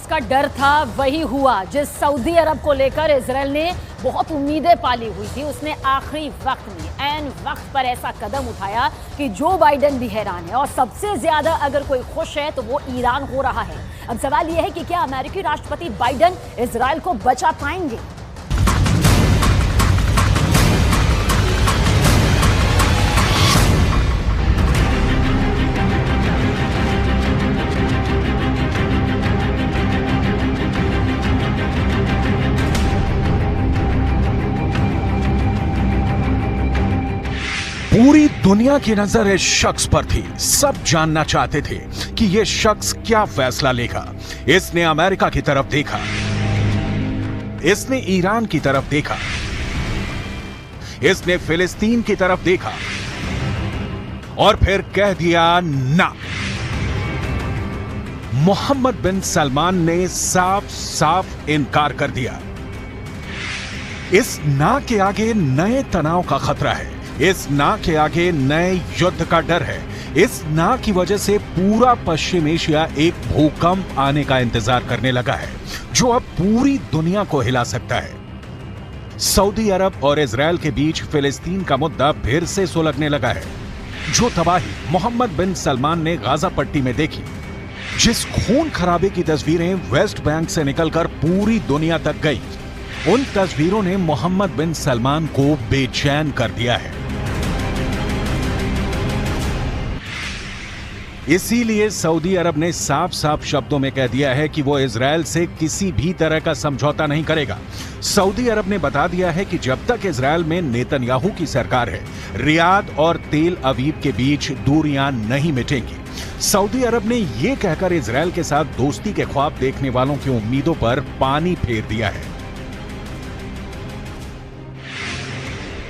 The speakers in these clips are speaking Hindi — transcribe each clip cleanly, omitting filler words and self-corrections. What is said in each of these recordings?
जिसका डर था वही हुआ। जिस सऊदी अरब को लेकर इजराइल ने बहुत उम्मीदें पाली हुई थी, उसने आखिरी वक्त में ऐन वक्त पर ऐसा कदम उठाया कि जो बाइडेन भी हैरान है। और सबसे ज्यादा अगर कोई खुश है तो वो ईरान हो रहा है। अब सवाल यह है कि क्या अमेरिकी राष्ट्रपति बाइडेन इजराइल को बचा पाएंगे? पूरी दुनिया की नजर इस शख्स पर थी। सब जानना चाहते थे कि यह शख्स क्या फैसला लेगा। इसने अमेरिका की तरफ देखा, इसने ईरान की तरफ देखा, इसने फिलिस्तीन की तरफ देखा और फिर कह दिया ना। मोहम्मद बिन सलमान ने साफ साफ इनकार कर दिया। इस ना के आगे नए तनाव का खतरा है, इस ना के आगे नए युद्ध का डर है। इस ना की वजह से पूरा पश्चिम एशिया एक भूकंप आने का इंतजार करने लगा है, जो अब पूरी दुनिया को हिला सकता है। सऊदी अरब और इजराइल के बीच फिलिस्तीन का मुद्दा फिर से सुलगने लगा है। जो तबाही मोहम्मद बिन सलमान ने गाजा पट्टी में देखी, जिस खून खराबे की तस्वीरें वेस्ट बैंक से निकलकर पूरी दुनिया तक गई, उन तस्वीरों ने मोहम्मद बिन सलमान को बेचैन कर दिया है। इसीलिए सऊदी अरब ने साफ साफ शब्दों में कह दिया है कि वो इजराइल से किसी भी तरह का समझौता नहीं करेगा। सऊदी अरब ने बता दिया है कि जब तक इजराइल में नेतन्याहू की सरकार है, रियाद और तेल अवीव के बीच दूरियां नहीं मिटेंगी। सऊदी अरब ने यह कहकर इजराइल के साथ दोस्ती के ख्वाब देखने वालों की उम्मीदों पर पानी फेर दिया है।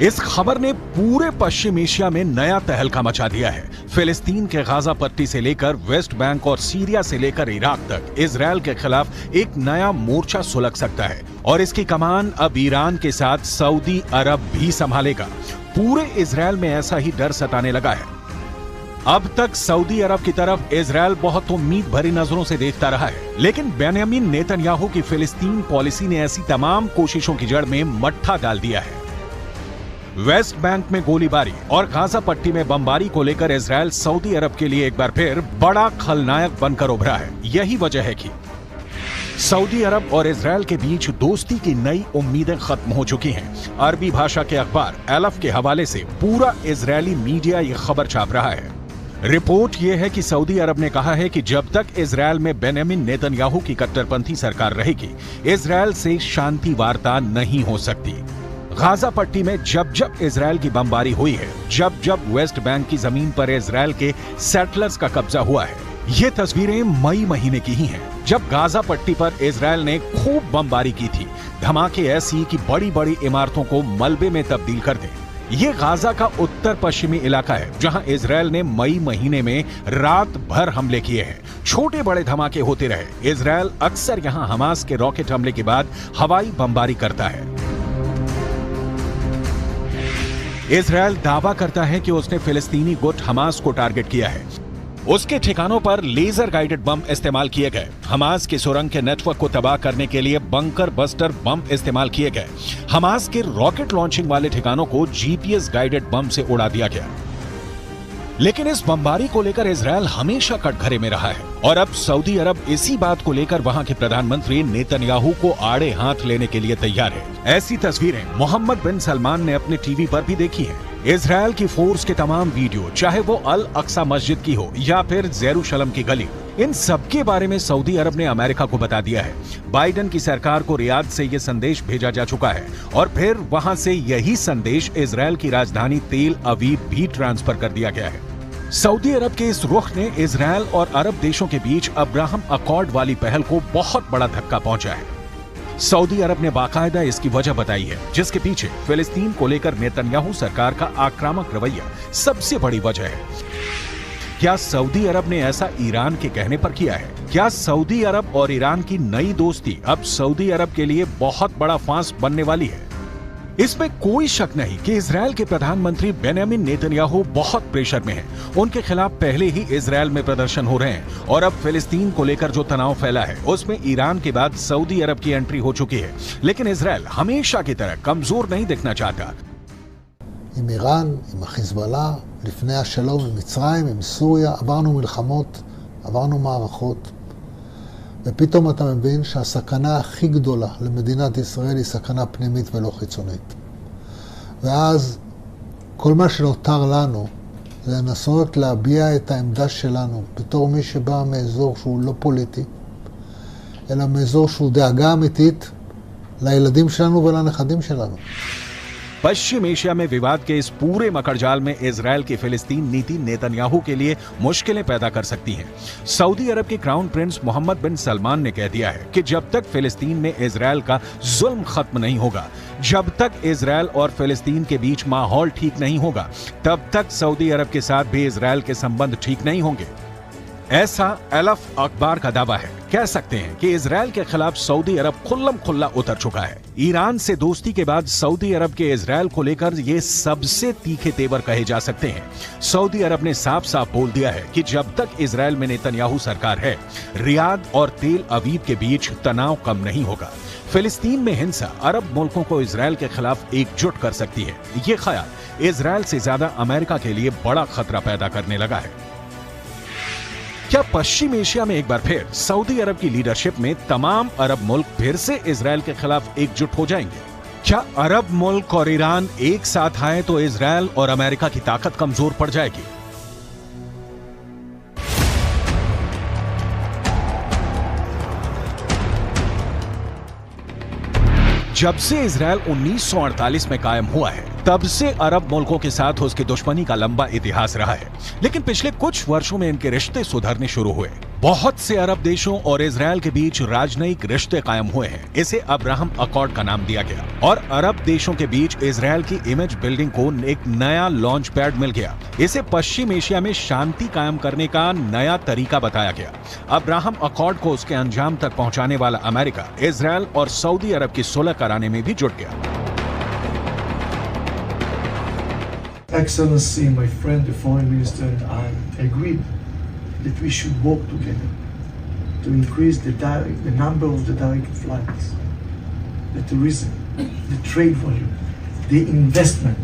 इस खबर ने पूरे पश्चिम एशिया में नया तहलका मचा दिया है। फिलिस्तीन के गाजा पट्टी से लेकर वेस्ट बैंक और सीरिया से लेकर इराक तक इजराइल के खिलाफ एक नया मोर्चा सुलग सकता है और इसकी कमान अब ईरान के साथ सऊदी अरब भी संभालेगा। पूरे इजराइल में ऐसा ही डर सताने लगा है। अब तक सऊदी अरब की तरफ इजराइल बहुत उम्मीद भरी नजरों से देखता रहा है, लेकिन बेंयामीन नेतन्याहू की फिलिस्तीन पॉलिसी ने ऐसी तमाम कोशिशों की जड़ में मट्ठा डाल दिया है। वेस्ट बैंक में गोलीबारी और गाजा पट्टी में बमबारी को लेकर इजराइल सऊदी अरब के लिए एक बार फिर बड़ा खलनायक बनकर उभरा है। यही वजह है कि सऊदी अरब और इजराइल के बीच दोस्ती की नई उम्मीदें खत्म हो चुकी हैं। अरबी भाषा के अखबार एलफ के हवाले से पूरा इजरायली मीडिया ये खबर छाप रहा है। रिपोर्ट यह है कि सऊदी अरब ने कहा है कि जब तक इजराइल में बेंयामीन नेतन्याहू की कट्टरपंथी सरकार रहेगी, इजराइल से शांति वार्ता नहीं हो सकती। गाजा पट्टी में जब जब इजराइल की बमबारी हुई है, जब जब वेस्ट बैंक की जमीन पर इजराइल के सेटलर्स का कब्जा हुआ है, ये तस्वीरें मई महीने की ही हैं, जब गाजा पट्टी पर इजराइल ने खूब बमबारी की थी। धमाके ऐसी कि बड़ी बड़ी इमारतों को मलबे में तब्दील कर दें। ये गाजा का उत्तर पश्चिमी इलाका है, जहां इजराइल ने मई महीने में रात भर हमले किए हैं। छोटे बड़े धमाके होते रहे। इजराइल अक्सर यहां हमास के रॉकेट हमले के बाद हवाई बमबारी करता है। इजराइल दावा करता है कि उसने फिलिस्तीनी गुट हमास को टारगेट किया है। उसके ठिकानों पर लेजर गाइडेड बम इस्तेमाल किए गए। हमास के सुरंग के नेटवर्क को तबाह करने के लिए बंकर बस्टर बम इस्तेमाल किए गए। हमास के रॉकेट लॉन्चिंग वाले ठिकानों को जीपीएस गाइडेड बम से उड़ा दिया गया। लेकिन इस बमबारी को लेकर इजराइल हमेशा कटघरे में रहा है और अब सऊदी अरब इसी बात को लेकर वहां के प्रधानमंत्री नेतन्याहू को आड़े हाथ लेने के लिए तैयार है। ऐसी तस्वीरें मोहम्मद बिन सलमान ने अपने टीवी पर भी देखी हैं। इजराइल की फोर्स के तमाम वीडियो, चाहे वो अल अक्सा मस्जिद की हो या फिर जेरूशलम की गली, इन सब के बारे में सऊदी अरब ने अमेरिका को बता दिया है। बाइडेन की सरकार को रियाद से यह संदेश भेजा जा चुका है और फिर वहां से यही संदेश इजराइल की राजधानी तेल अवीव भी ट्रांसफर कर दिया गया है। सऊदी अरब के इस रुख ने इजराइल और अरब देशों के बीच अब्राहम अकॉर्ड वाली पहल को बहुत बड़ा धक्का पहुंचा है। सऊदी अरब ने बाकायदा इसकी वजह बताई है, जिसके पीछे फिलिस्तीन को लेकर नेतन्याहू सरकार का आक्रामक रवैया सबसे बड़ी वजह है। क्या सऊदी अरब ने ऐसा ईरान के कहने पर किया है? क्या सऊदी अरब और ईरान की नई दोस्ती अब सऊदी अरब के लिए बहुत बड़ा फांस बनने वाली है? इसमें कोई शक नहीं कि इजरायल के प्रधानमंत्री बेंयामिन नेतन्याहू बहुत प्रेशर में हैं। उनके खिलाफ पहले ही इजरायल में प्रदर्शन हो रहे हैं और अब फिलिस्तीन को लेकर जो तनाव फैला है उसमें ईरान के बाद सऊदी अरब की एंट्री हो चुकी है। लेकिन इजरायल हमेशा की तरह कमजोर नहीं दिखना चाहता। עם איראן, עם החיזבאללה, לפני השלום עם מצרים, עם סוריה, עברנו מלחמות, עברנו מערכות, ופתאום אתה מבין שהסכנה הכי גדולה למדינת ישראל היא סכנה פנימית ולא חיצונית. ואז כל מה שנותר לנו זה לנסות להביע את העמדה שלנו בתור מי שבא מאזור שהוא לא פוליטי, אלא מאזור שהוא דאגה אמיתית לילדים שלנו ולנכדים שלנו. पश्चिम एशिया में विवाद के इस पूरे मकड़जाल में इजरायल की फिलिस्तीन नीति नेतन्याहू के लिए मुश्किलें पैदा कर सकती है। सऊदी अरब के क्राउन प्रिंस मोहम्मद बिन सलमान ने कह दिया है कि जब तक फिलिस्तीन में इजरायल का जुल्म खत्म नहीं होगा, जब तक इजरायल और फिलिस्तीन के बीच माहौल ठीक नहीं होगा, तब तक सऊदी अरब के साथ भी इजरायल के संबंध ठीक नहीं होंगे। ऐसा अलफ अखबार का दावा है। कह सकते हैं कि इजरायल के खिलाफ सऊदी अरब खुल्लम खुल्ला उतर चुका है। ईरान से दोस्ती के बाद सऊदी अरब के इजरायल को लेकर ये सबसे तीखे तेवर कहे जा सकते हैं। सऊदी अरब ने साफ साफ बोल दिया है कि जब तक इजरायल में नेतन्याहू सरकार है, रियाद और तेल अवीव के बीच तनाव कम नहीं होगा। फिलिस्तीन में हिंसा अरब मुल्कों को इजरायल के खिलाफ एकजुट कर सकती है। ये ख्याल इजरायल से ज्यादा अमेरिका के लिए बड़ा खतरा पैदा करने लगा है। क्या पश्चिम एशिया में एक बार फिर सऊदी अरब की लीडरशिप में तमाम अरब मुल्क फिर से इजरायल के खिलाफ एकजुट हो जाएंगे? क्या अरब मुल्क और ईरान एक साथ आए तो इजरायल और अमेरिका की ताकत कमजोर पड़ जाएगी? जब से इजरायल 1948 में कायम हुआ है, तब से अरब मुल्कों के साथ उसकी दुश्मनी का लंबा इतिहास रहा है। लेकिन पिछले कुछ वर्षों में इनके रिश्ते सुधरने शुरू हुए। बहुत से अरब देशों और इजरायल के बीच राजनयिक रिश्ते कायम हुए हैं। इसे अब्राहम अकॉर्ड का नाम दिया गया और अरब देशों के बीच इजरायल की इमेज बिल्डिंग को एक नया लॉन्च पैड मिल गया। इसे पश्चिम एशिया में शांति कायम करने का नया तरीका बताया गया। अब्राहम अकॉर्ड को उसके अंजाम तक पहुंचाने वाला अमेरिका, इजरायल और सऊदी अरब की सुलह कराने में भी जुट गया। Excellency, my friend, the Foreign Minister, and I agreed that we should work together to increase the number of the direct flights, the tourism, the trade volume, the investment.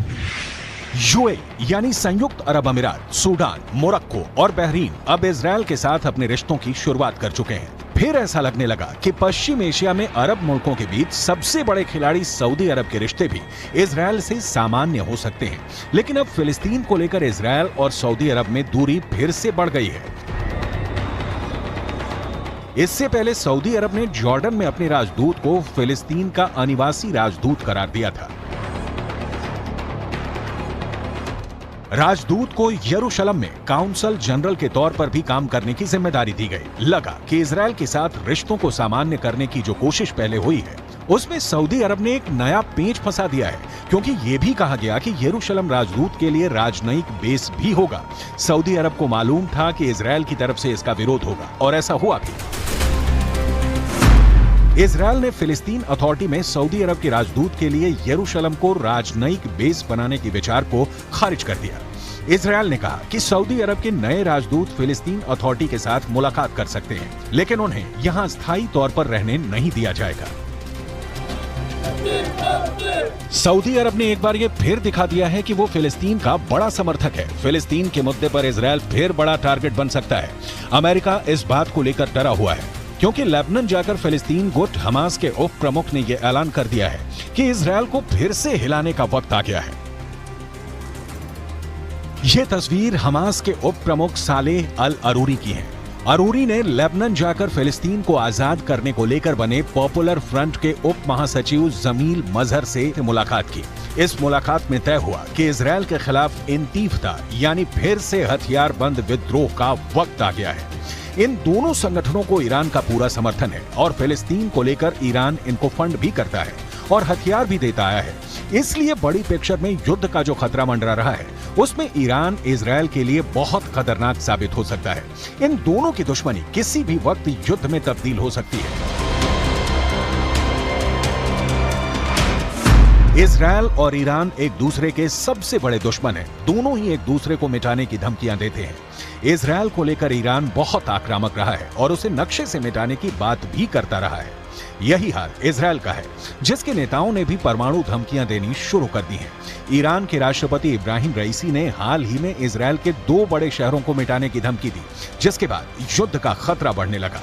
UAE यानी संयुक्त अरब अमीरात, सूडान, मोरक्को और बहरीन अब इजरायल के साथ अपने रिश्तों की शुरुआत कर चुके हैं। फिर ऐसा लगने लगा कि पश्चिम एशिया में अरब मुल्कों के बीच सबसे बड़े खिलाड़ी सऊदी अरब के रिश्ते भी इजरायल से सामान्य हो सकते हैं। लेकिन अब फिलिस्तीन को लेकर इजरायल और सऊदी अरब में दूरी फिर से बढ़ गई है। इससे पहले सऊदी अरब ने जॉर्डन में अपने राजदूत को फिलिस्तीन का अनिवासी राजदूत करार दिया था। राजदूत को यरूशलेम में काउंसल जनरल के तौर पर भी काम करने की जिम्मेदारी दी गई। लगा कि इजरायल के साथ रिश्तों को सामान्य करने की जो कोशिश पहले हुई है, उसमें सऊदी अरब ने एक नया पेंच फंसा दिया है, क्योंकि यह भी कहा गया कि यरूशलेम राजदूत के लिए राजनयिक बेस भी होगा। सऊदी अरब को मालूम था कि इजरायल की तरफ से इसका विरोध होगा और ऐसा हुआ भी। इजरायल ने फिलिस्तीन अथॉरिटी में सऊदी अरब के राजदूत के लिए यरूशलेम को राजनयिक बेस बनाने के विचार को खारिज कर दिया। इजरायल ने कहा कि सऊदी अरब के नए राजदूत फिलिस्तीन अथॉरिटी के साथ मुलाकात कर सकते हैं, लेकिन उन्हें यहां स्थायी तौर पर रहने नहीं दिया जाएगा। सऊदी अरब ने एक बार ये फिर दिखा दिया है कि वो फिलिस्तीन का बड़ा समर्थक है। फिलिस्तीन के मुद्दे पर इजरायल फिर बड़ा टारगेट बन सकता है। अमेरिका इस बात को लेकर डरा हुआ है, क्योंकि लेबनान जाकर फिलिस्तीन गुट हमास के उप प्रमुख ने यह ऐलान कर दिया है कि इजरायल को फिर से हिलाने का वक्त आ गया है। यह तस्वीर हमास के उप प्रमुख सालेह अल अरूरी की है। अरूरी ने लेबनान जाकर फिलिस्तीन को आजाद करने को लेकर बने पॉपुलर फ्रंट के उप महासचिव जमील मजहर से मुलाकात की। इस मुलाकात में तय हुआ कि इजरायल के खिलाफ इंतीफता यानी फिर से हथियार बंद विद्रोह का वक्त आ गया है। इन दोनों संगठनों को ईरान का पूरा समर्थन है और फिलिस्तीन को लेकर ईरान इनको फंड भी करता है और हथियार भी देता आया है। इसलिए बड़ी पिक्चर में युद्ध का जो खतरा मंडरा रहा है, उसमें ईरान इजरायल के लिए बहुत खतरनाक साबित हो सकता है। इन दोनों की दुश्मनी किसी भी वक्त युद्ध में तब्दील हो सकती है। इजरायल और ईरान एक दूसरे के सबसे बड़े दुश्मन हैं। दोनों ही एक दूसरे को मिटाने की धमकियां देते हैं। इजरायल को लेकर ईरान बहुत आक्रामक रहा है और उसे नक्शे से मिटाने की बात भी करता रहा है। यही हाल इजरायल का है, जिसके नेताओं ने भी परमाणु धमकियां देनी शुरू कर दी हैं। ईरान के राष्ट्रपति इब्राहिम रईसी ने हाल ही में इजरायल के 2 बड़े शहरों को मिटाने की धमकी दी, जिसके बाद युद्ध का खतरा बढ़ने लगा।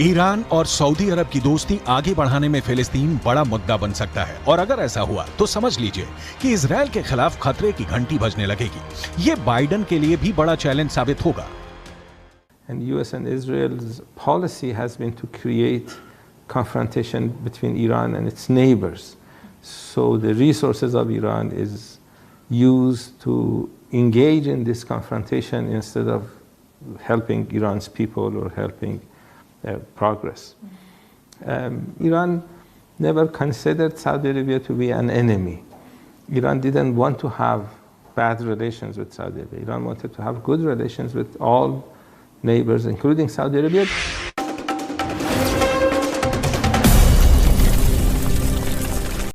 ईरान और सऊदी अरब की दोस्ती आगे बढ़ाने में फिलिस्तीन बड़ा मुद्दा बन सकता है, और अगर ऐसा हुआ तो समझ लीजिए कि इजरायल के खिलाफ खतरे की घंटी बजने लगेगी। ये बाइडेन के लिए भी बड़ा चैलेंज साबित होगा। And US and Israel's policy has been to create confrontation between Iran and its neighbors. So the resources of Iran is used to engage in this confrontation instead of helping Iran's people or helping progress. Iran never considered Saudi Arabia to be an enemy. Iran didn't want to have bad relations with Saudi Arabia. Iran wanted to have good relations with all neighbors, including Saudi Arabia.